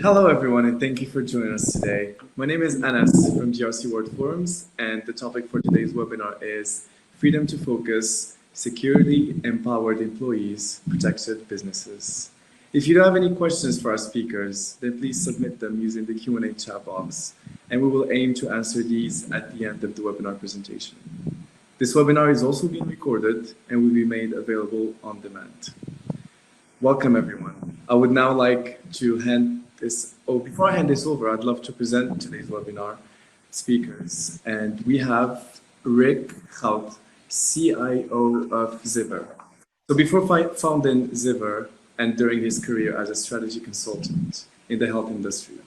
Hello, everyone, and thank you for joining us today. My name is Anas from GRC World Forums, and the topic for today's webinar is Freedom to Focus, Security, Empowered Employees, Protected Businesses. If you don't have any questions for our speakers, then please submit them using the Q&A chat box, and we will aim to answer these at the end of the webinar presentation. This webinar is also being recorded and will be made available on demand. Welcome, everyone. I would now like to before I hand this over, I'd love to present today's webinar speakers. And we have Rick Goud, CIO of Zivver. So before founding Zivver and during his career as a strategy consultant in the health industry,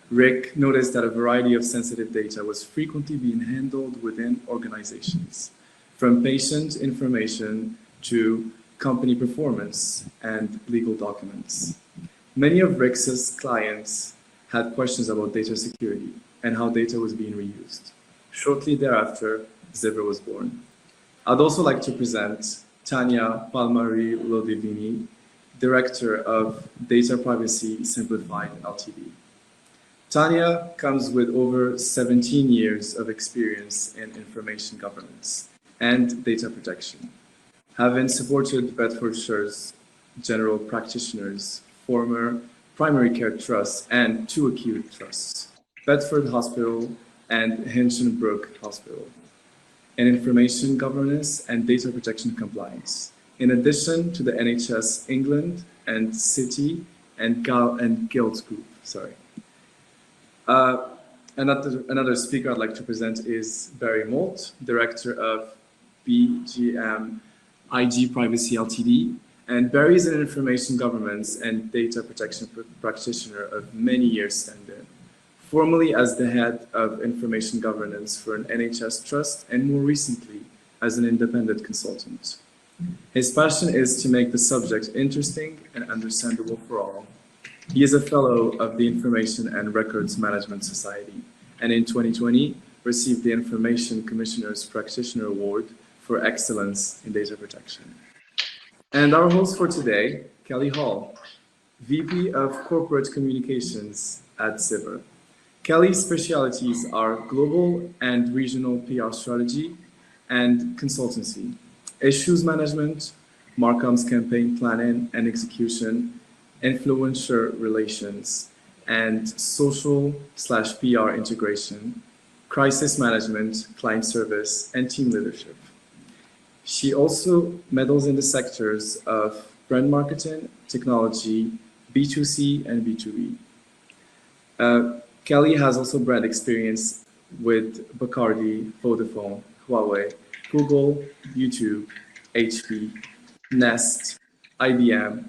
Rick noticed that a variety of sensitive data was frequently being handled within organizations, from patient information to company performance and legal documents. Many of Rick's clients had questions about data security and how data was being reused. Shortly thereafter, Zivver was born. I'd also like to present Tanya Palmariellodiviney, Director of Data Privacy Simplified Ltd. Tanya comes with over 17 years of experience in information governance and data protection, having supported Bedfordshire's general practitioners, former primary care trusts and 2 acute trusts, Bedford Hospital and Hinchinbrook Hospital, in information governance and data protection compliance, in addition to the NHS England and City and Goud Group. Another speaker I'd like to present is Barry Mould, Director of BGM IG Privacy Ltd. And Barry is an information governance and data protection practitioner of many years standing, formerly as the head of information governance for an NHS trust and more recently as an independent consultant. His passion is to make the subject interesting and understandable for all. He is a fellow of the Information and Records Management Society, and in 2020 received the Information Commissioner's Practitioner Award for Excellence in Data Protection. And our host for today, Kelly Hall, VP of Corporate Communications at Zivver. Kelly's specialties are global and regional PR strategy and consultancy, issues management, Marcom's campaign planning and execution, influencer relations, and social/PR integration, crisis management, client service, and team leadership. She also meddles in the sectors of brand marketing, technology, B2C, and B2B. Kelly has also brand experience with Bacardi, Vodafone, Huawei, Google, YouTube, HP, Nest, IBM,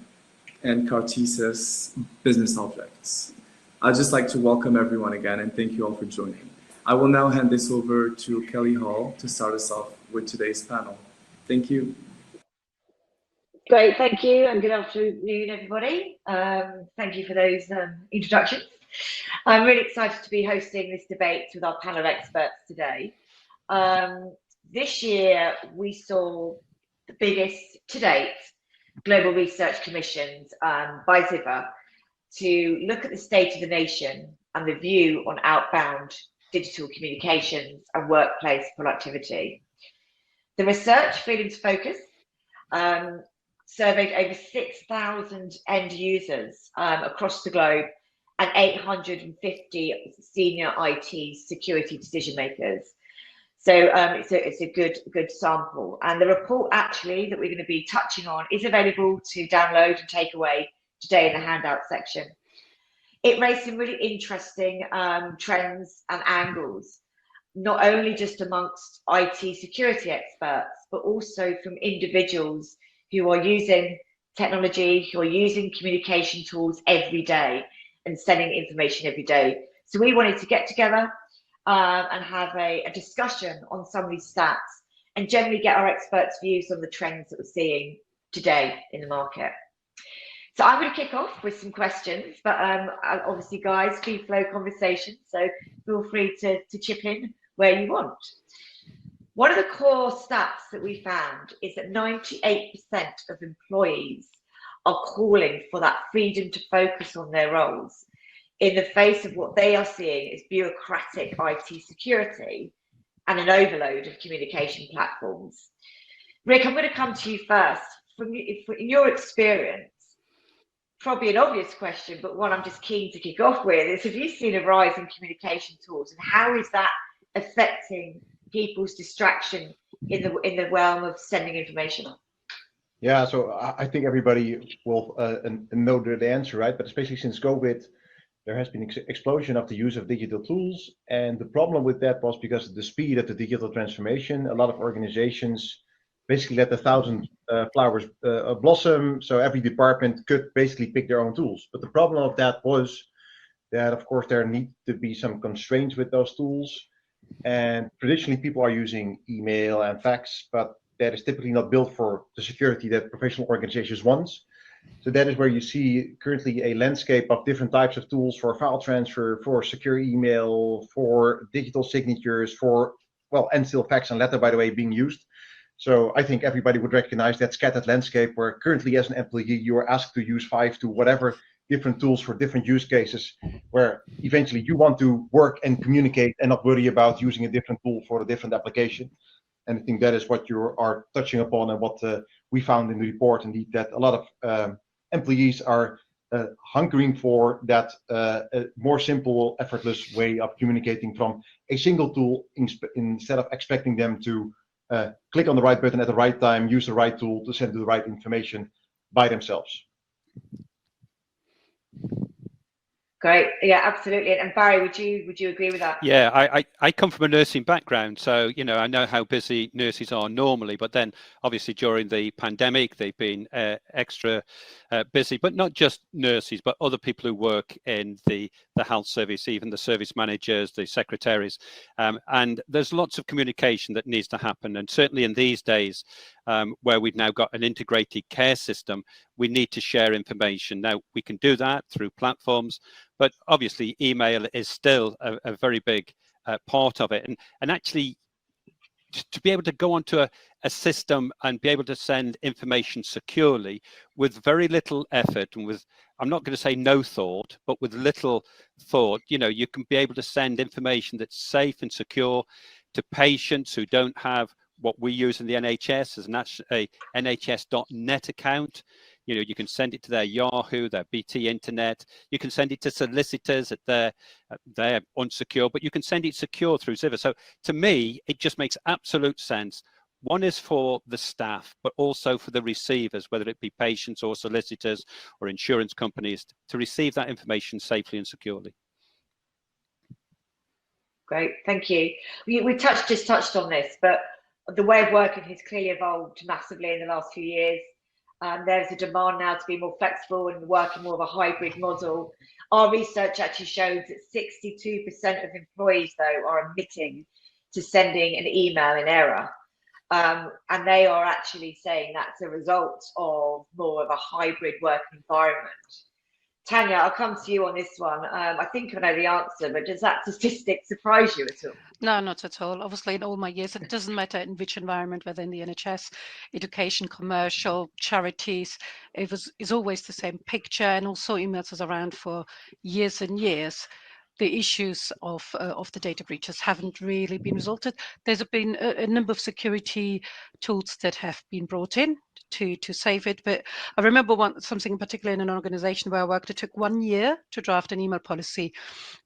and Cartesius Business Objects. I'd just like to welcome everyone again and thank you all for joining. I will now hand this over to Kelly Hall to start us off with today's panel. Thank you. Great, thank you, and good afternoon, everybody. Thank you for those introductions. I'm really excited to be hosting this debate with our panel of experts today. This year, we saw the biggest to date global research commissioned by Zivver to look at the state of the nation and the view on outbound digital communications and workplace productivity. The research, Freedom to Focus, surveyed over 6,000 end users across the globe and 850 senior IT security decision makers. So it's a good sample. And the report actually that we're going to be touching on is available to download and take away today in the handout section. It raised some really interesting trends and angles, not only just amongst IT security experts, but also from individuals who are using technology, who are using communication tools every day and sending information every day. So we wanted to get together and have a discussion on some of these stats and generally get our experts' views on the trends that we're seeing today in the market. So I'm going to kick off with some questions, but obviously, guys, free flow conversation, so feel free to chip in where you want. One of the core stats that we found is that 98% of employees are calling for that freedom to focus on their roles, in the face of what they are seeing as bureaucratic IT security and an overload of communication platforms. Rick, I'm going to come to you first. In your experience, probably an obvious question, but one I'm just keen to kick off with is, have you seen a rise in communication tools, and how is that affecting people's distraction in the realm of sending information? Yeah, so I think everybody will know the answer, right? But especially since COVID, there has been explosion of the use of digital tools. And the problem with that was because of the speed of the digital transformation. A lot of organizations basically let 1,000 flowers blossom. So every department could basically pick their own tools. But the problem of that was that, of course, there need to be some constraints with those tools. And traditionally, people are using email and fax, but that is typically not built for the security that professional organizations want. So that is where you see currently a landscape of different types of tools for file transfer, for secure email, for digital signatures, for, well, and still fax and letter, by the way, being used. So I think everybody would recognize that scattered landscape where currently as an employee, you are asked to use 5 to whatever different tools for different use cases, where eventually you want to work and communicate and not worry about using a different tool for a different application. And I think that is what you are touching upon, and what we found in the report, indeed, that a lot of employees are hunkering for that more simple, effortless way of communicating from a single tool, instead of expecting them to click on the right button at the right time, use the right tool to send the right information by themselves. Great. Yeah, absolutely. And Barry, would you agree with that? Yeah, I come from a nursing background, so I know how busy nurses are normally, but then obviously during the pandemic they've been extra busy, but not just nurses, but other people who work in the health service, even the service managers, the secretaries, and there's lots of communication that needs to happen. And certainly in these days, where we've now got an integrated care system, we need to share information. Now, we can do that through platforms, but obviously email is still a very big part of it. And actually, to be able to go onto a system and be able to send information securely with very little effort, and with, I'm not going to say no thought, but with little thought, you can be able to send information that's safe and secure to patients who don't have what we use in the NHS as a nhs.net account. You can send it to their Yahoo, their BT Internet. You can send it to solicitors at they're unsecure, but you can send it secure through Zivver. So to me, it just makes absolute sense. One is for the staff, but also for the receivers, whether it be patients or solicitors or insurance companies, to receive that information safely and securely. Great, thank you. We just touched on this, but the way of working has clearly evolved massively in the last few years. There's a demand now to be more flexible and work in more of a hybrid model. Our research actually shows that 62% of employees, though, are admitting to sending an email in error. And they are actually saying that's a result of more of a hybrid working environment. Tanya, I'll come to you on this one. I think I know the answer, but does that statistic surprise you at all? No, not at all. Obviously, in all my years, it doesn't matter in which environment, whether in the NHS, education, commercial, charities, it's always the same picture, and also emails is around for years and years. The issues of the data breaches haven't really been resolved. There's been a number of security tools that have been brought in to save it. But I remember something in particular in an organization where I worked, it took 1 year to draft an email policy.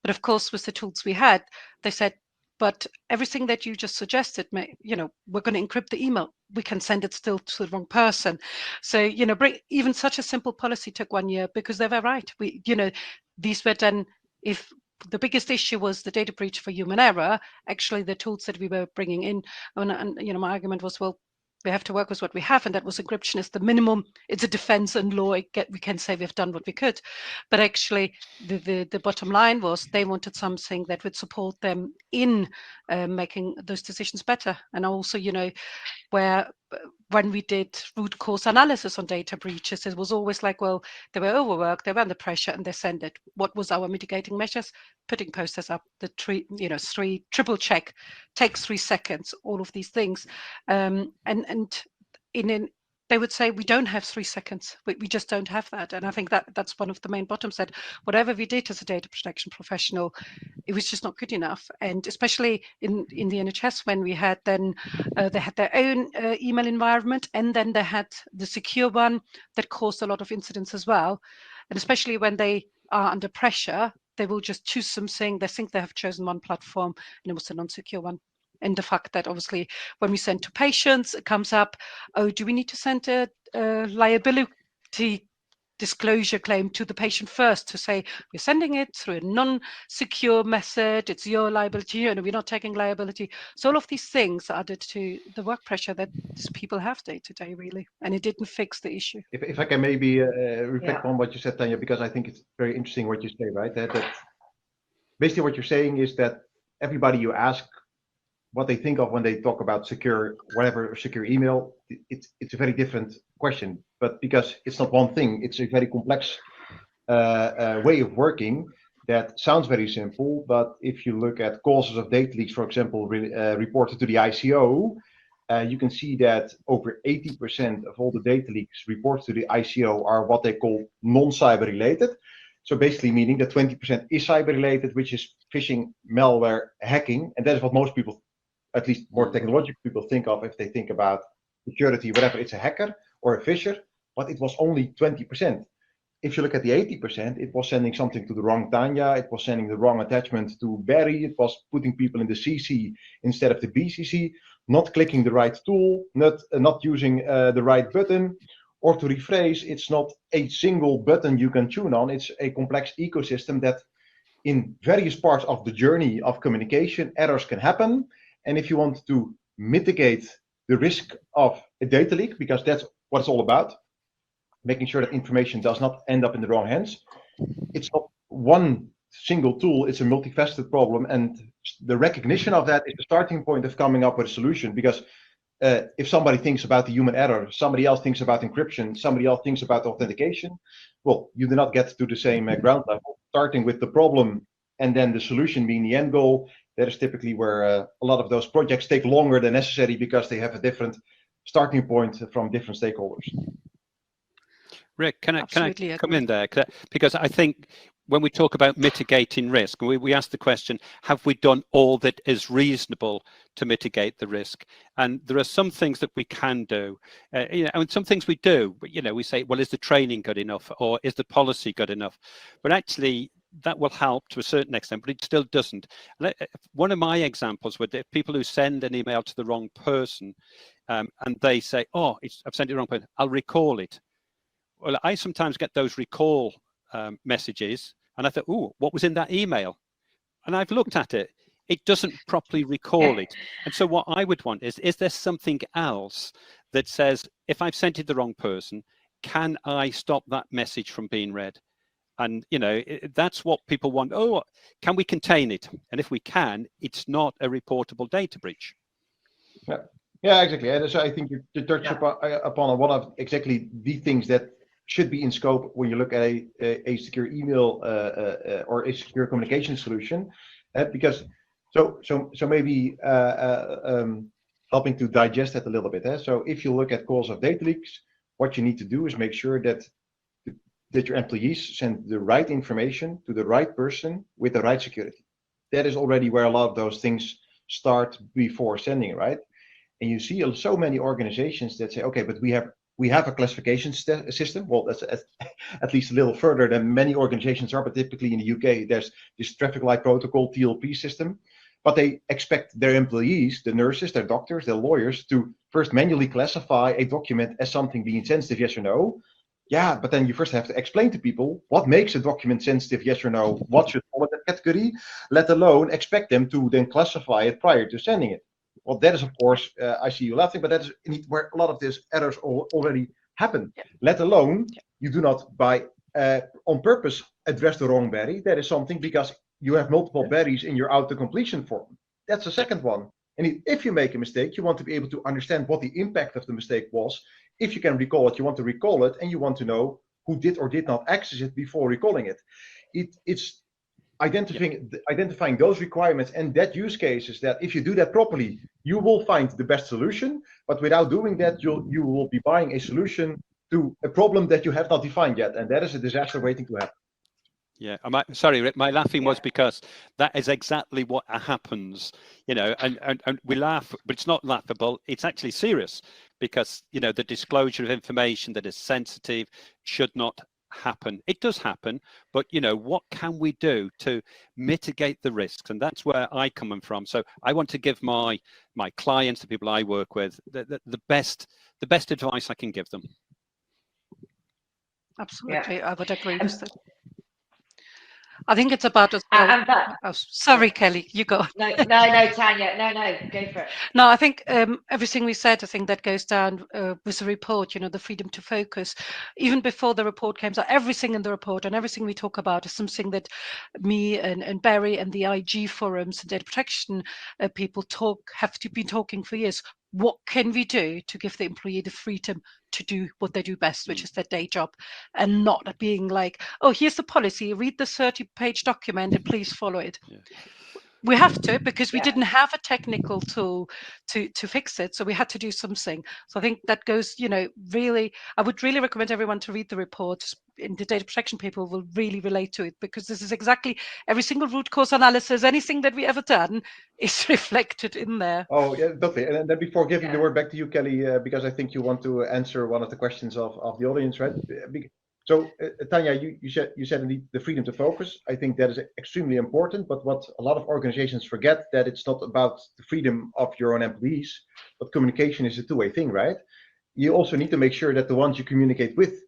But of course, with the tools we had, they said, but everything that you just suggested, we're going to encrypt the email. We can send it still to the wrong person. So, even such a simple policy took 1 year, because they were right. These were done, if the biggest issue was the data breach for human error, actually the tools that we were bringing in, and my argument was, well, we have to work with what we have, and that was encryption is the minimum. It's a defense and law. We can say we've done what we could, but actually the bottom line was they wanted something that would support them in making those decisions better. And also, where when we did root cause analysis on data breaches, it was always like, well, they were overworked, they were under pressure, and they sent it. What was our mitigating measures? Putting posters up, the triple check, takes 3 seconds, all of these things. And in they would say we don't have 3 seconds. We just don't have that. And I think that's one of the main bottoms, that whatever we did as a data protection professional, it was just not good enough. And especially in the NHS, when we had then they had their own email environment, and then they had the secure one that caused a lot of incidents as well. And especially when they are under pressure, they will just choose something. They think they have chosen one platform, and it was a non-secure one. And the fact that obviously when we send to patients, it comes up, oh, do we need to send a liability disclosure claim to the patient first to say we're sending it through a non-secure method, it's your liability, and we're not taking liability. So all of these things added to the work pressure that these people have day to day, really, and it didn't fix the issue. If I can maybe reflect on what you said, Tanya, because I think it's very interesting what you say, right? That basically what you're saying is that everybody you ask what they think of when they talk about secure, whatever, secure email, it's a very different question. But because it's not one thing, it's a very complex way of working that sounds very simple. But if you look at causes of data leaks, for example, reported to the ICO, you can see that over 80% of all the data leaks reported to the ICO are what they call non-cyber related. So basically meaning that 20% is cyber related, which is phishing, malware, hacking. And that is what most people, at least more technological people, think of if they think about security, whatever, it's a hacker or a phisher, but it was only 20%. If you look at the 80%, it was sending something to the wrong Tanya, it was sending the wrong attachment to Barry, it was putting people in the CC instead of the BCC, not clicking the right tool, not using the right button, or to rephrase, it's not a single button you can tune on, it's a complex ecosystem that in various parts of the journey of communication, errors can happen. And if you want to mitigate the risk of a data leak, because that's what it's all about, making sure that information does not end up in the wrong hands, it's not one single tool, it's a multifaceted problem. And the recognition of that is the starting point of coming up with a solution. Because if somebody thinks about the human error, somebody else thinks about encryption, somebody else thinks about authentication, well, you do not get to the same ground level. Starting with the problem and then the solution being the end goal, that is typically where a lot of those projects take longer than necessary because they have a different starting point from different stakeholders. Rick, can I come in there? Because I think when we talk about mitigating risk, we ask the question, have we done all that is reasonable to mitigate the risk? And there are some things that we can do, and some things we do, but, we say, well, is the training good enough, or is the policy good enough? But actually, that will help to a certain extent, but it still doesn't. One of my examples were the people who send an email to the wrong person, and they say, oh, I've sent it to the wrong person, I'll recall it. Well, I sometimes get those recall messages, and I thought, oh, what was in that email? And I've looked at it. It doesn't properly recall it. And so what I would want is there something else that says, if I've sent it to the wrong person, can I stop that message from being read? And, that's what people want. Oh, can we contain it? And if we can, it's not a reportable data breach. Yeah, exactly. And so I think you touched upon one of exactly the things that should be in scope when you look at a secure email or a secure communication solution. Because so maybe helping to digest that a little bit. So if you look at cause of data leaks, what you need to do is make sure that your employees send the right information to the right person with the right security. That is already where a lot of those things start before sending it, right? And you see so many organizations that say, okay, but we have a classification system. Well, that's at least a little further than many organizations are, but typically in the UK, there's this traffic light protocol, TLP system. But they expect their employees, the nurses, their doctors, their lawyers, to first manually classify a document as something being sensitive, yes or no. Yeah, but then you first have to explain to people what makes a document sensitive, yes or no, what should fall in that category, let alone expect them to then classify it prior to sending it. Well, that is, of course, I see you laughing, but that is where a lot of these errors already happen. Yeah. Let alone you do not on purpose address the wrong Barry. That is something because you have multiple Barrys in your auto-completion form. That's the second one. And if you make a mistake, you want to be able to understand what the impact of the mistake was. If you can recall it, you want to recall it, and you want to know who did or did not access it before recalling it. identifying those requirements and that use cases, that if you do that properly, you will find the best solution. But without doing that, you will be buying a solution to a problem that you have not defined yet, and that is a disaster waiting to happen. Yeah, sorry, Rick, my laughing was because that is exactly what happens, you know, and we laugh, but it's not laughable. It's actually serious, because, you know, the disclosure of information that is sensitive should not happen. It does happen, but, you know, what can we do to mitigate the risks? And that's where I come from. So I want to give my clients, the people I work with, the best advice I can give them. Absolutely, I would agree with that. I think it's about as well. Sorry, Kelly, you go. No, Tanya, no, go for it. No, I think everything we said, I think that goes down with the report, you know, the freedom to focus. Even before the report came out, everything in the report and everything we talk about is something that me and Barry and the IG forums and data protection people have been talking for years. What can we do to give the employee the freedom to do what they do best, which is their day job, and not being like, oh, here's the policy, read the 30-page document and please follow it. Yeah. We have to, because we didn't have a technical tool to fix it. So we had to do something. So I think that goes, you know, really, I would really recommend everyone to read the report. And the data protection people will really relate to it, because this is exactly every single root cause analysis, anything that we ever done is reflected in there. Oh, yeah, totally. And then before giving the word back to you, Kelly, because I think you want to answer one of the questions of the audience, right? So, Tanya, you said indeed the freedom to focus. I think that is extremely important. But what a lot of organizations forget, that it's not about the freedom of your own employees, but communication is a two-way thing, right? You also need to make sure that the ones you communicate with,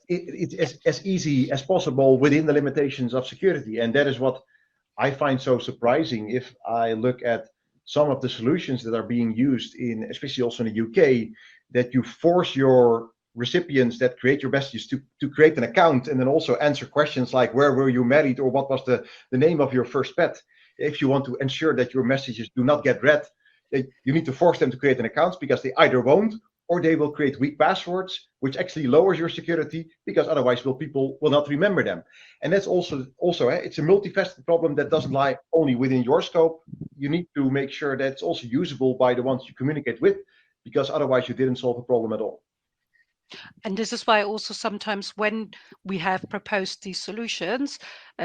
it's as easy as possible within the limitations of security. And that is what I find so surprising. If I look at some of the solutions that are being used in, especially also in the UK, that you force your recipients that create your messages to create an account and then also answer questions like, where were you married, or what was the name of your first pet? If you want to ensure that your messages do not get read, you need to force them to create an account, because they either won't, or they will create weak passwords, which actually lowers your security, because otherwise people will not remember them. And that's also it's a multifaceted problem that doesn't lie only within your scope. You need to make sure that it's also usable by the ones you communicate with, because otherwise you didn't solve a problem at all. And this is why also sometimes when we have proposed these solutions,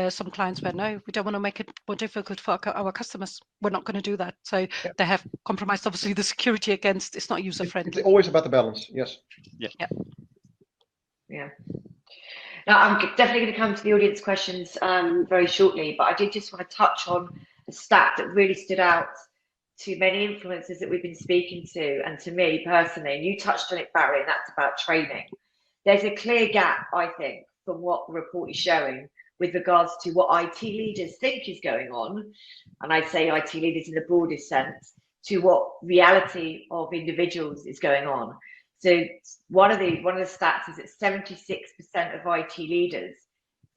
some clients were, no, we don't want to make it more difficult for our customers. We're not going to do that. So they have compromised, obviously, the security against, it's not user-friendly. It's always about the balance, yes. Yeah. Now, I'm definitely going to come to the audience questions very shortly, but I did just want to touch on a stat that really stood out to many influencers that we've been speaking to, and to me personally, and you touched on it, Barry, and that's about training. There's a clear gap, I think, from what the report is showing with regards to what IT leaders think is going on, and I'd say IT leaders in the broadest sense, to what reality of individuals is going on. So one of the stats is that 76% of IT leaders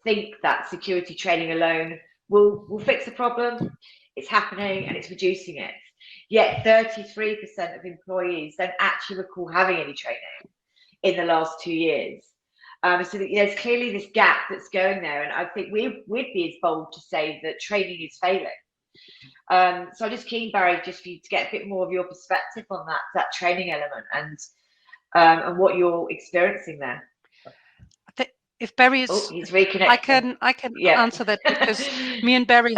think that security training alone will fix the problem. It's happening and it's reducing it. Yet 33% of employees don't actually recall having any training in the last 2 years. So there's clearly this gap that's going there, and I think we'd be as bold to say that training is failing. So I'm just keen, Barry, just for you to get a bit more of your perspective on that training element and what you're experiencing there. If Barry is, he's reconnecting. I can answer that, because me and Barry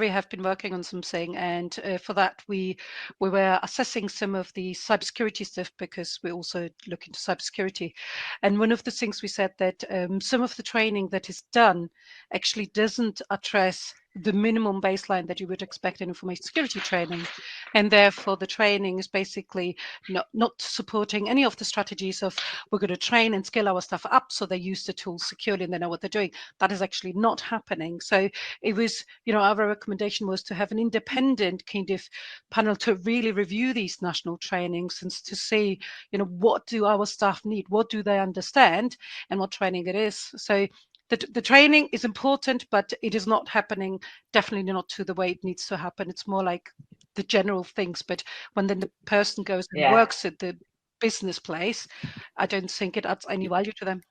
have been working on something, and for that we were assessing some of the cybersecurity stuff, because we also look into cybersecurity. And one of the things we said that some of the training that is done actually doesn't address the minimum baseline that you would expect in information security training, and therefore the training is basically not supporting any of the strategies of, we're going to train and scale our staff up so they use the tools securely and they know what they're doing. That is actually not happening. So it was, our recommendation was to have an independent kind of panel to really review these national trainings and to see, what do our staff need, what do they understand, and what training it is. So the training is important, but it is not happening, definitely not to the way it needs to happen. It's more like the general things. But when then the person goes and works at the business place, I don't think it adds any value to them.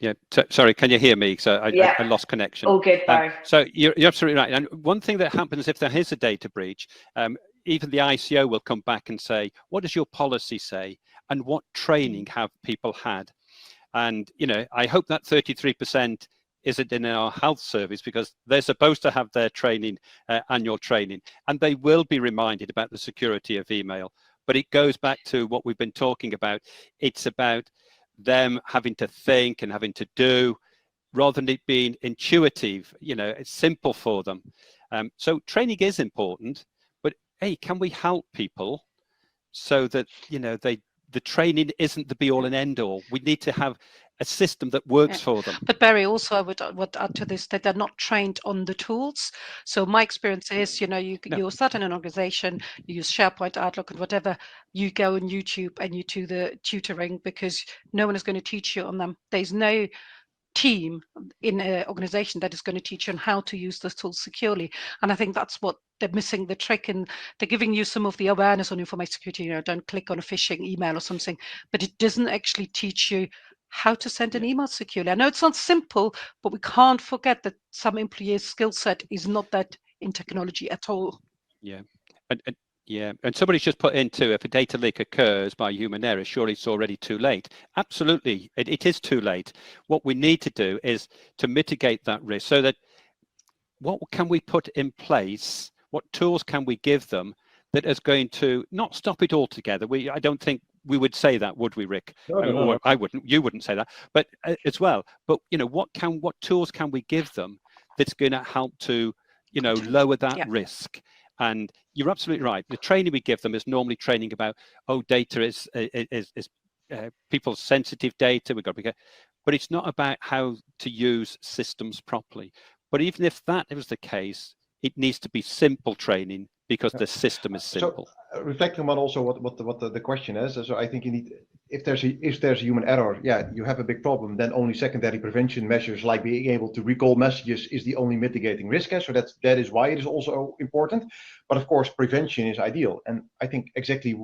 Yeah, sorry, can you hear me? So Yeah. I lost connection. All good, Barry. So you're absolutely right. And one thing that happens if there is a data breach, even the ICO will come back and say, what does your policy say? And what training have people had? And, you know, I hope that 33% isn't in our health service, because they're supposed to have their training, annual training, and they will be reminded about the security of email. But it goes back to what we've been talking about. It's about them having to think and having to do, rather than it being intuitive. You know, it's simple for them. So training is important, but hey, can we help people so that, you know, the training isn't the be all and end all? We need to have a system that works for them. But Barry, also I would add to this that they're not trained on the tools. So my experience is, you know, you start in an organization, you use SharePoint, Outlook, and whatever. You go on YouTube and you do the tutoring, because no one is going to teach you on them. There's no team in an organization that is going to teach you on how to use those tools securely. And I think that's what they're missing the trick, and they're giving you some of the awareness on information security. You know, don't click on a phishing email or something, but it doesn't actually teach you how to send an email securely. I know it's not simple, but we can't forget that some employees' skill set is not that in technology at all. Yeah. And somebody's just put into, if a data leak occurs by human error, surely it's already too late. Absolutely, it is too late. What we need to do is to mitigate that risk, so that what can we put in place, what tools can we give them that is going to not stop it altogether? I don't think we would say that, would we, Rick? No. Or I wouldn't, you wouldn't say that, but as well. But, you know, what tools can we give them that's going to help to, you know, lower that risk? And you're absolutely right. The training we give them is normally training about, data is people's sensitive data. We've got to be, but it's not about how to use systems properly. But even if that was the case, it needs to be simple training, because the system is simple. So, reflecting on also what the question is, so I think you need, if there's a human error, you have a big problem. Then only secondary prevention measures, like being able to recall messages, is the only mitigating risk. So that is why it is also important. But of course, prevention is ideal, and I think exactly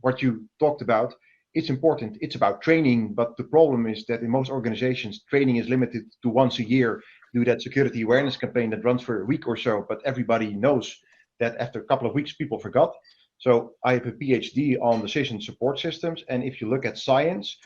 what you talked about. It's important. It's about training, but the problem is that in most organizations, training is limited to once a year. Do that security awareness campaign that runs for a week or so, but everybody knows that after a couple of weeks, people forgot. So I have a PhD on decision support systems. And if you look at science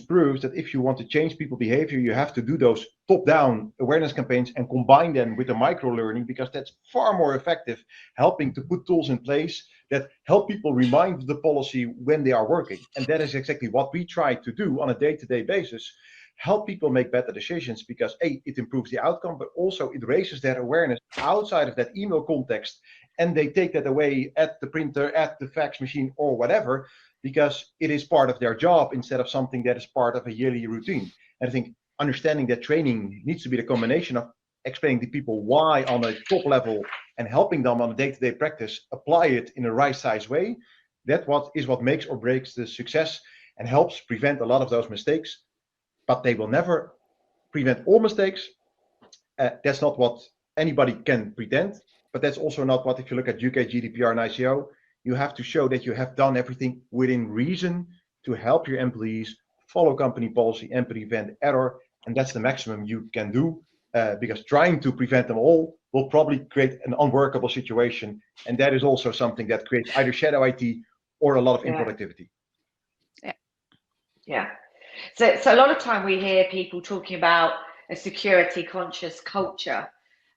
proves that if you want to change people behavior, you have to do those top-down awareness campaigns and combine them with the micro-learning, because that's far more effective, helping to put tools in place that help people remind the policy when they are working. And that is exactly what we try to do on a day-to-day basis. Help people make better decisions, because it improves the outcome, but also it raises their awareness outside of that email context, and they take that away at the printer, at the fax machine, or whatever, because it is part of their job instead of something that is part of a yearly routine. And I think understanding that training needs to be the combination of explaining to people why on a top level and helping them on a day-to-day practice apply it in a right size way. That is what makes or breaks the success and helps prevent a lot of those mistakes. But they will never prevent all mistakes. That's not what anybody can pretend, but that's also not what, if you look at UK GDPR and ICO, you have to show that you have done everything within reason to help your employees follow company policy and prevent error. And that's the maximum you can do, because trying to prevent them all will probably create an unworkable situation. And that is also something that creates either shadow IT or a lot of improductivity. Yeah. So a lot of time we hear people talking about a security conscious culture,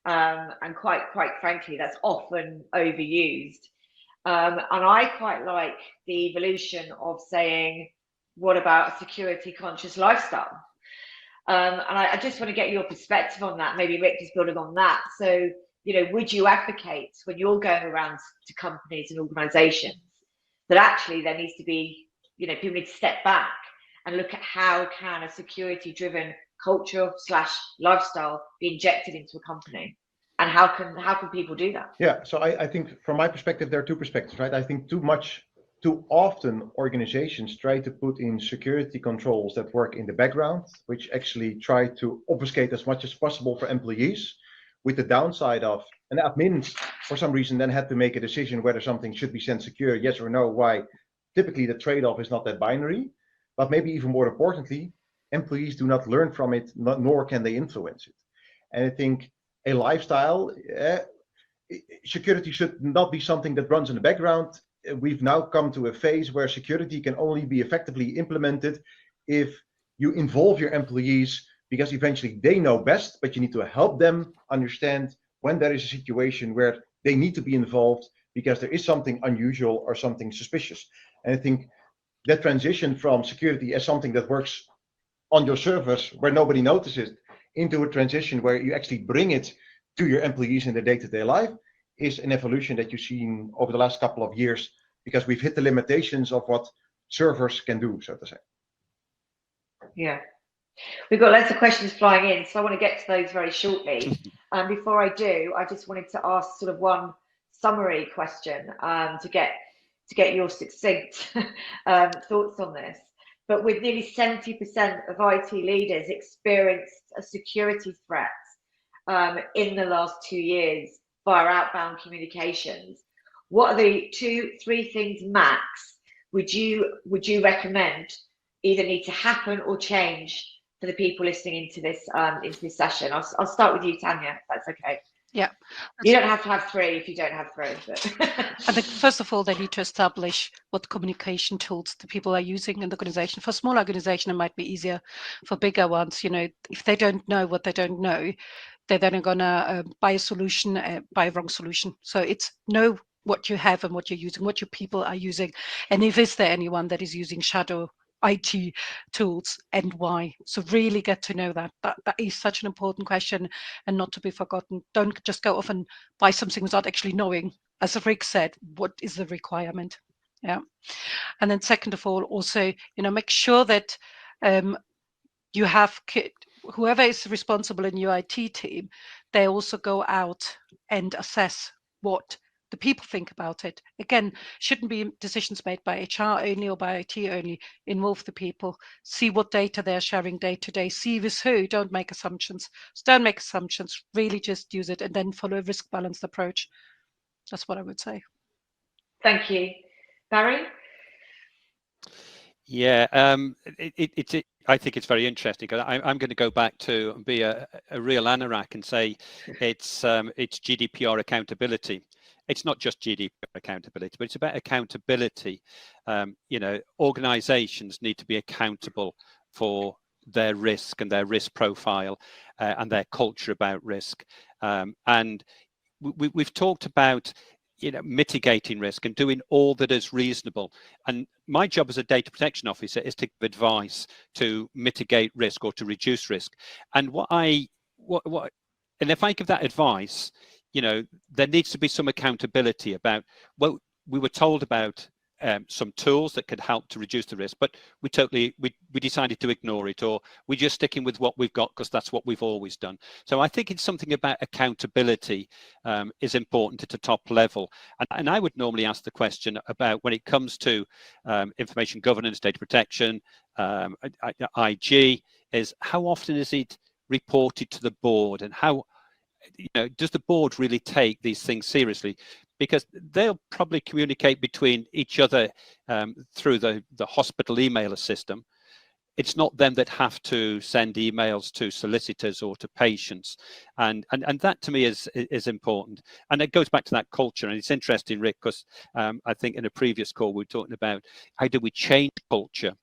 and quite frankly, that's often overused. And I quite like the evolution of saying, what about a security conscious lifestyle? And I just want to get your perspective on that. Maybe Rick is building on that. So, you know, would you advocate, when you're going around to companies and organizations, that actually there needs to be, you know, people need to step back and look at how can a security-driven culture / lifestyle be injected into a company, and how can people do that? Yeah, so I think from my perspective, there are two perspectives, right? I think too often organizations try to put in security controls that work in the background, which actually try to obfuscate as much as possible for employees, with the downside of, and admins for some reason then had to make a decision whether something should be sent secure, yes or no. Why? Typically the trade-off is not that binary. But maybe even more importantly, employees do not learn from it, nor can they influence it. And I think a lifestyle, security should not be something that runs in the background. We've now come to a phase where security can only be effectively implemented if you involve your employees, because eventually they know best, but you need to help them understand when there is a situation where they need to be involved because there is something unusual or something suspicious. And I think that transition from security as something that works on your servers where nobody notices into a transition where you actually bring it to your employees in their day-to-day life is an evolution that you've seen over the last couple of years, because we've hit the limitations of what servers can do, so to say. Yeah. We've got lots of questions flying in, so I want to get to those very shortly. Before I do, I just wanted to ask sort of one summary question to get your succinct thoughts on this. But with nearly 70% of IT leaders experienced a security threat in the last 2 years via outbound communications, what are the 2-3 things max would you recommend either need to happen or change for the people listening into this session? I'll start with you, Tanya, if that's okay. Yeah. You don't have to have 3 if you don't have 3. But I think first of all, they need to establish what communication tools the people are using in the organization. For a small organization, it might be easier. For bigger ones, if they don't know what they don't know, they're then going to buy a solution, buy a wrong solution. So it's know what you have and what you're using, what your people are using, and if is there anyone that is using shadow IT tools and why. So really get to know that is such an important question and not to be forgotten. Don't just go off and buy something without actually knowing, as Rick said, what is the requirement. Yeah. And then second of all, also, make sure that you have whoever is responsible in your IT team, they also go out and assess what the people think about it. Again, shouldn't be decisions made by HR only or by IT only. Involve the people, see what data they're sharing day to day, see with who, don't make assumptions. So don't make assumptions, really just use it and then follow a risk-balanced approach. That's what I would say. Thank you. Barry? Yeah, I think it's very interesting. I'm going to go back to and be a real anorak and say it's GDPR accountability. It's not just GDPR accountability, but it's about accountability. Organizations need to be accountable for their risk and their risk profile and their culture about risk. And we've talked about mitigating risk and doing all that is reasonable. And my job as a data protection officer is to give advice to mitigate risk or to reduce risk. And and if I give that advice, there needs to be some accountability about, well, we were told about some tools that could help to reduce the risk, but we decided to ignore it, or we're just sticking with what we've got because that's what we've always done. So I think it's something about accountability is important at a top level. And I would normally ask the question about when it comes to information governance, data protection, IG, is how often is it reported to the board, and how does the board really take these things seriously? Because they'll probably communicate between each other through the hospital emailer system. It's not them that have to send emails to solicitors or to patients, and that to me is important. And it goes back to that culture. And it's interesting, Rick, because I think in a previous call we were talking about how do we change culture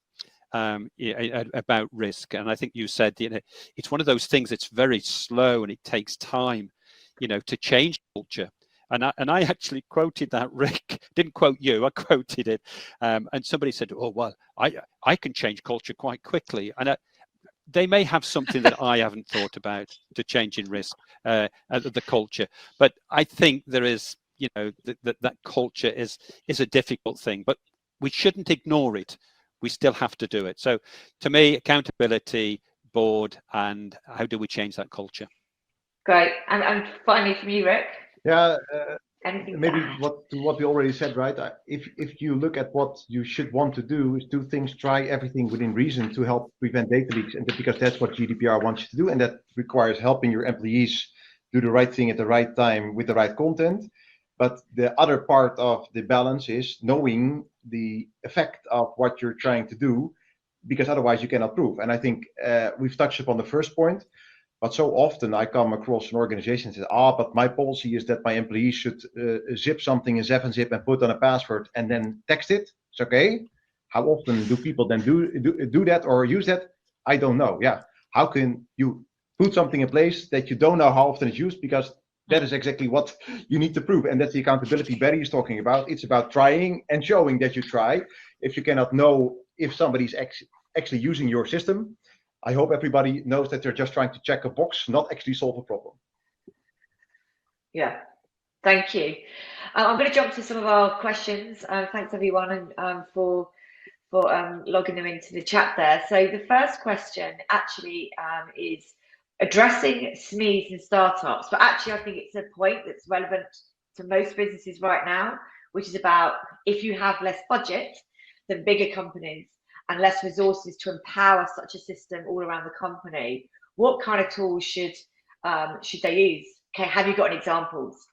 about risk. And I think you said it's one of those things that's very slow and it takes time, to change culture. And I actually quoted that, Rick. Didn't quote you, I quoted it. And somebody said, oh, well, I can change culture quite quickly. And they may have something that I haven't thought about to change in risk, the culture. But I think there is, that culture is a difficult thing, but we shouldn't ignore it. We still have to do it. So to me, accountability, board, and how do we change that culture? Great. And finally from you, Rick. Yeah, Anything maybe what we already said, right? If you look at what you should want to do, is 2 things: try everything within reason to help prevent data leaks, and because that's what GDPR wants you to do, and that requires helping your employees do the right thing at the right time with the right content. But the other part of the balance is knowing the effect of what you're trying to do because otherwise you cannot prove. And I think we've touched upon the first point, but so often I come across an organization that says, but my policy is that my employees should zip something in 7-zip and put on a password and then text it. It's okay. How often do people then do that or use that? I don't know. Yeah. How can you put something in place that you don't know how often it's used? Because that is exactly what you need to prove. And that's the accountability Barry is talking about. It's about trying and showing that you try. If you cannot know if somebody's actually using your system, I hope everybody knows that they're just trying to check a box, not actually solve a problem. Yeah, thank you. I'm going to jump to some of our questions. Thanks everyone for logging them into the chat there. So the first question actually is addressing SMEs and startups, but actually I think it's a point that's relevant to most businesses right now, which is about if you have less budget than bigger companies and less resources to empower such a system all around the company, what kind of tools should they use? Okay, have you got any examples?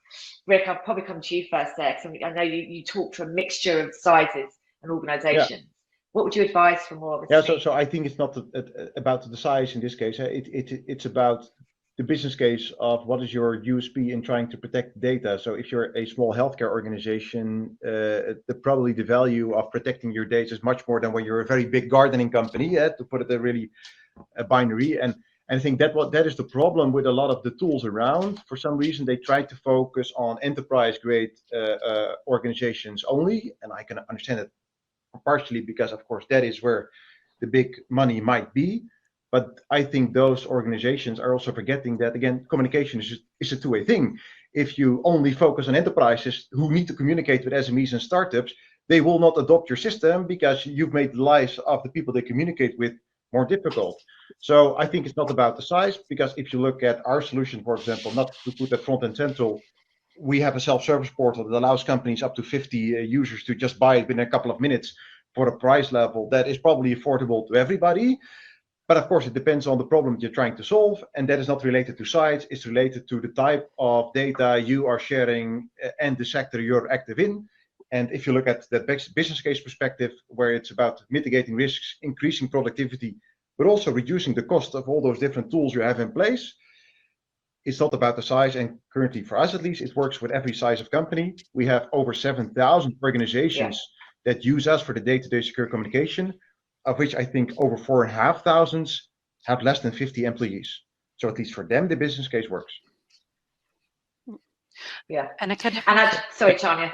Rick, I'll probably come to you first there, because I know you talk to a mixture of sizes and organizations. Yeah. What would you advise for more of a SME? So I think it's not about the size in this case. It's about the business case of what is your USP in trying to protect data. So if you're a small healthcare organization, probably the value of protecting your data is much more than when you're a very big gardening company, to put it a really binary. And I think that is the problem with a lot of the tools around. For some reason, they try to focus on enterprise-grade organizations only, and I can understand it partially because, of course, that is where the big money might be. But I think those organizations are also forgetting that, again, communication is a two-way thing. If you only focus on enterprises who need to communicate with SMEs and startups, they will not adopt your system because you've made the lives of the people they communicate with more difficult. So I think it's not about the size, because if you look at our solution, for example, not to put that front and central, we have a self-service portal that allows companies up to 50 users to just buy it within a couple of minutes for a price level that is probably affordable to everybody. But of course, it depends on the problem you're trying to solve, and that is not related to size. It's related to the type of data you are sharing and the sector you're active in. And if you look at that business case perspective, where it's about mitigating risks, increasing productivity, but also reducing the cost of all those different tools you have in place, it's not about the size. And currently, for us at least, it works with every size of company. We have over 7,000 organizations that use us for the day-to-day secure communication, of which I think over 4,500 have less than 50 employees. So at least for them, the business case works. Yeah, Sorry, Tanya.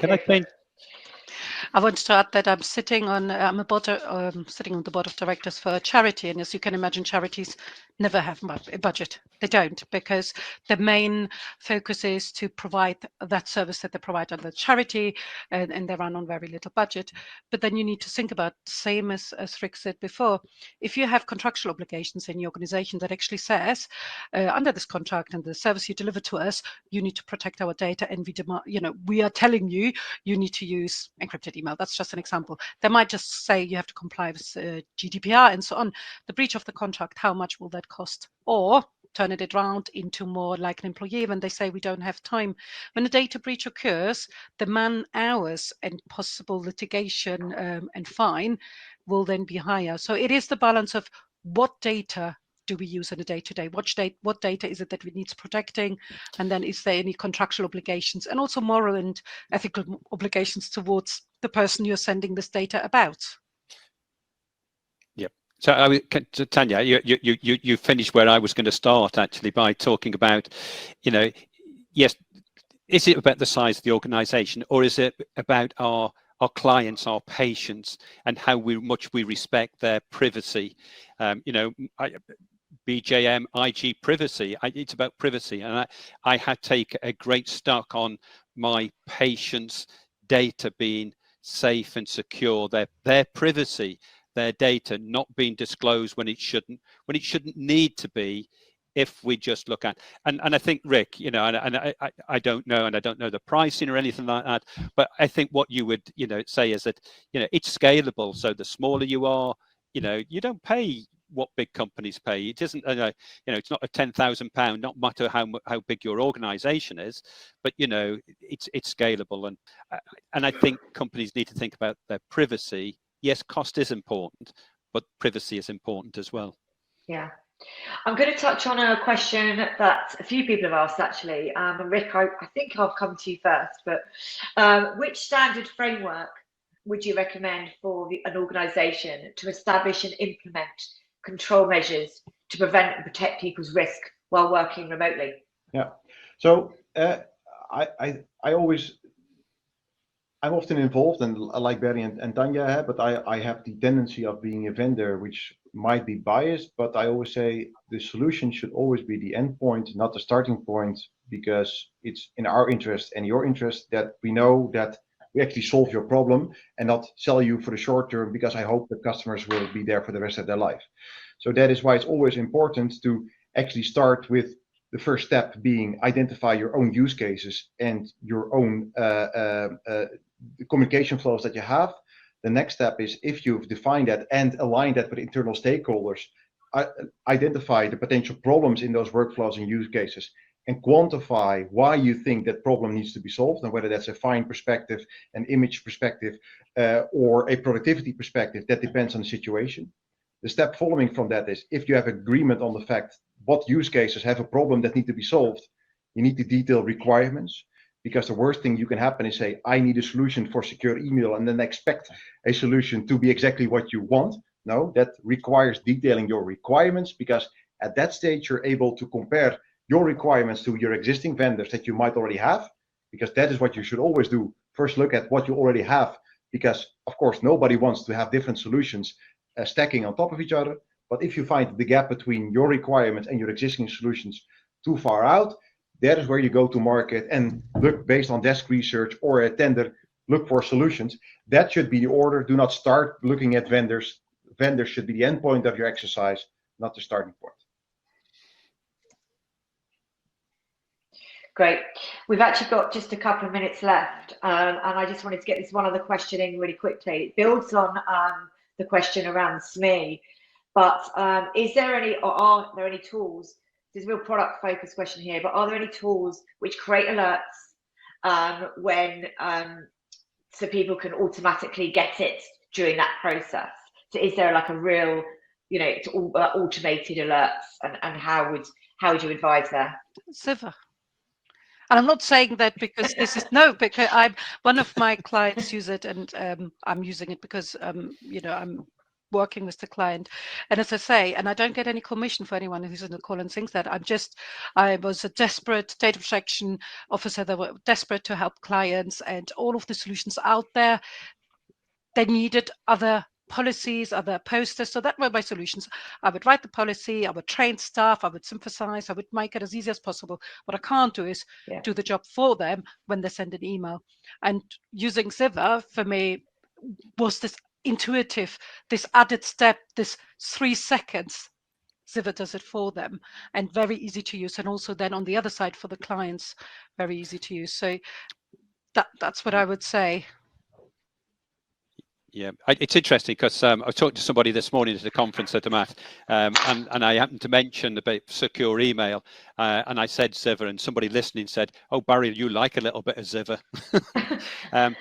I want to add that I'm sitting on the board of directors for a charity, and as you can imagine, charities never have a budget. They don't, because the main focus is to provide that service that they provide under the charity, and they run on very little budget. But then you need to think about, same as Rick said before, if you have contractual obligations in your organization that actually says, under this contract and the service you deliver to us, you need to protect our data, and we demand, we are telling you, you need to use encrypted email. That's just an example. They might just say you have to comply with GDPR and so on. The breach of the contract, how much will that cost? Or turn it around into more like an employee when they say we don't have time. When a data breach occurs, the man hours and possible litigation and fine will then be higher. So it is the balance of what data do we use on a day-to-day? What data is it that we need protecting? And then is there any contractual obligations and also moral and ethical obligations towards the person you're sending this data about? Yep. So Tanya, you finished where I was going to start, actually, by talking about, yes, is it about the size of the organization, or is it about our clients, our patients, and how much we respect their privacy? BJM, IG privacy. It's about privacy, and I had take a great stock on my patients' data being safe and secure. Their privacy, their data not being disclosed when it shouldn't need to be. If we just look at, and I think, Rick, I don't know, and I don't know the pricing or anything like that, but I think what you would say is that it's scalable. So the smaller you are, you don't pay what big companies pay. It isn't, it's not a £10,000, not matter how big your organization is, but it's scalable, and I think companies need to think about their privacy. Yes, cost is important, but privacy is important as well. Yeah. I'm going to touch on a question that a few people have asked, actually. Rick, I think I'll come to you first, but which standard framework would you recommend for an organisation to establish and implement control measures to prevent and protect people's risk while working remotely? Yeah. So I'm often involved, and like Barry and Tanya, but I have the tendency of being a vendor, which might be biased, but I always say the solution should always be the end point, not the starting point, because it's in our interest and your interest that we know that we actually solve your problem and not sell you for the short term, because I hope that customers will be there for the rest of their life. So that is why it's always important to actually start with the first step being identify your own use cases and your own communication flows that you have. The next step is, if you've defined that and aligned that with internal stakeholders, identify the potential problems in those workflows and use cases and quantify why you think that problem needs to be solved, and whether that's a fine perspective, an image perspective, or a productivity perspective. That depends on the situation. The step following from that is, if you have agreement on the fact what use cases have a problem that need to be solved, you need to detail requirements, because the worst thing you can happen is say, I need a solution for secure email, and then expect a solution to be exactly what you want. No, that requires detailing your requirements, because at that stage you're able to compare your requirements to your existing vendors that you might already have, because that is what you should always do. First, look at what you already have, because of course nobody wants to have different solutions stacking on top of each other. But if you find the gap between your requirements and your existing solutions too far out, that is where you go to market and look based on desk research or a tender, look for solutions. That should be the order. Do not start looking at vendors. Vendors should be the end point of your exercise, not the starting point. Great. We've actually got just a couple of minutes left, and I just wanted to get this one other question in really quickly. It builds on the question around SME, but is there any, or are there any tools? There's a real product focused question here, but are there any tools which create alerts when so people can automatically get it during that process? So is there like a real, it's all automated alerts, and how would you advise there? Zivver. And I'm not saying that because this is because one of my clients use it, and I'm using it because I'm working with the client. And as I say, and I don't get any commission for anyone who's in the call and thinks that, I was a desperate data protection officer that were desperate to help clients, and all of the solutions out there, they needed other policies, other posters. So that were my solutions. I would write the policy, I would train staff, I would synthesize, I would make it as easy as possible. What I can't do is do the job for them when they send an email. And using Zivver for me was this intuitive, this added step, this 3 seconds. Zivver does it for them, and very easy to use. And also then on the other side for the clients, very easy to use. So that's what I would say. Yeah, it's interesting because I was talking to somebody this morning at a conference at the MAT, and I happened to mention about secure email, and I said Zivver, and somebody listening said, "Oh, Barry, you like a little bit of Zivver," and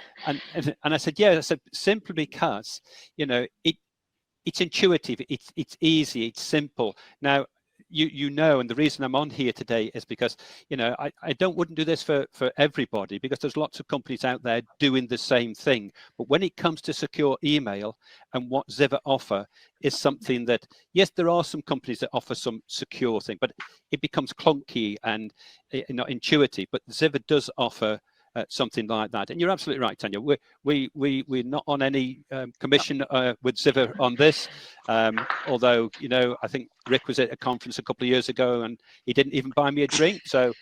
I said, "Yeah." I said simply because it's intuitive, it's easy, it's simple. Now, and the reason I'm on here today is because I wouldn't do this for everybody, because there's lots of companies out there doing the same thing. But when it comes to secure email, and what Zivver offer is something that, yes, there are some companies that offer some secure thing, but it becomes clunky and not intuitive. But Zivver does offer something like that. And you're absolutely right, Tanya. We're not on any commission with Zivver on this. Although, I think Rick was at a conference a couple of years ago and he didn't even buy me a drink. So,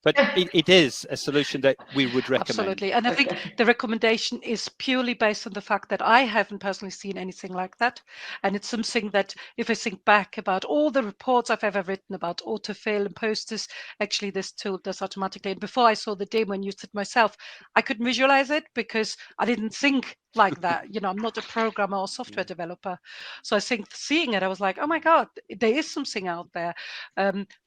but it is a solution that we would recommend. Absolutely. And I think the recommendation is purely based on the fact that I haven't personally seen anything like that. And it's something that, if I think back about all the reports I've ever written about autofill and posters, actually this tool does automatically. And before I saw the demo and used it myself, I couldn't visualize it because I didn't think like that. I'm not a programmer or software developer. So I think seeing it, I was like, oh my God, there is something out there.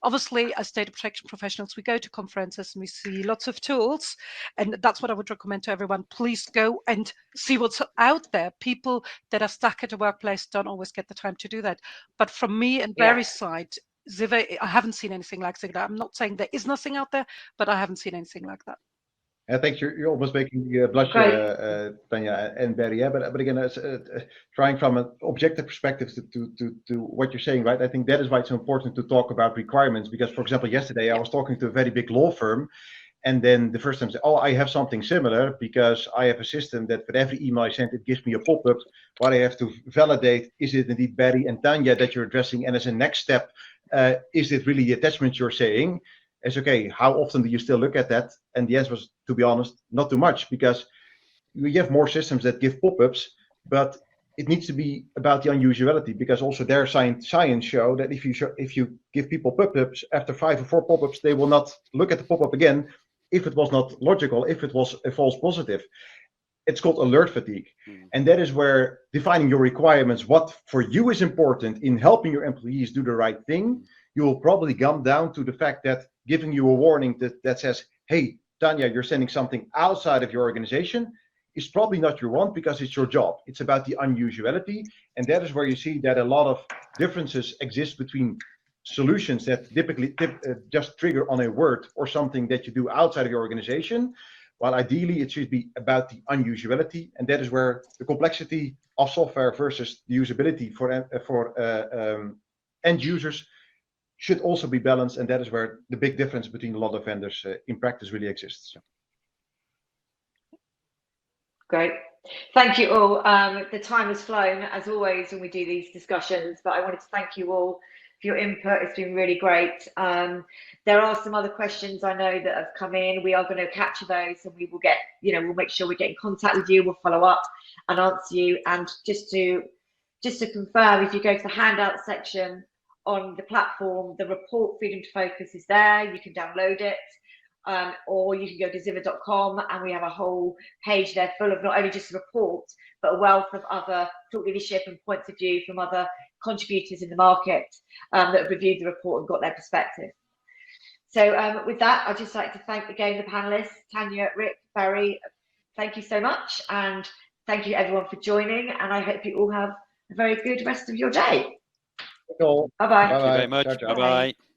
Obviously, as data protection professionals, we go to conferences and we see lots of tools. And that's what I would recommend to everyone. Please go and see what's out there. People that are stuck at a workplace don't always get the time to do that. But from me and Barry's side, Zivver, I haven't seen anything like that. I'm not saying there is nothing out there, but I haven't seen anything like that. I think you're almost making me blush, Tanya and Barry. Yeah, but again, trying from an objective perspective to what you're saying, right? I think that is why it's so important to talk about requirements. Because, for example, yesterday I was talking to a very big law firm, and then the first time I said, "Oh, I have something similar because I have a system that for every email I send, it gives me a pop-up. What I have to validate is it indeed Barry and Tanya that you're addressing, and as a next step, is it really the attachment you're saying?" It's okay, how often do you still look at that? And the answer was, to be honest, not too much, because we have more systems that give pop-ups, but it needs to be about the unusuality, because also their science show that if you give people pop-ups, after 5 or 4 pop-ups, they will not look at the pop-up again if it was not logical, if it was a false positive. It's called alert fatigue. And that is where defining your requirements, what for you is important in helping your employees do the right thing, you will probably come down to the fact that giving you a warning that says, hey, Tanya, you're sending something outside of your organization is probably not your want, because it's your job. It's about the unusuality. And that is where you see that a lot of differences exist between solutions that typically just trigger on a word or something that you do outside of your organization, while ideally it should be about the unusuality. And that is where the complexity of software versus the usability for end users should also be balanced, and that is where the big difference between a lot of vendors in practice really exists. Great. Thank you all. The time has flown, as always, when we do these discussions, but I wanted to thank you all for your input. It's been really great. There are some other questions I know that have come in. We are going to capture those, and we will get, we'll make sure we get in contact with you. We'll follow up and answer you. And just to confirm, if you go to the handout section on the platform, the report Freedom to Focus is there. You can download it, or you can go to zivver.com, and we have a whole page there full of not only just the report, but a wealth of other thought leadership and points of view from other contributors in the market that have reviewed the report and got their perspective. So with that, I'd just like to thank again the panelists, Tanya, Rick, Barry. Thank you so much, and thank you everyone for joining, and I hope you all have a very good rest of your day. Bye-bye. Thank you very much. Bye-bye.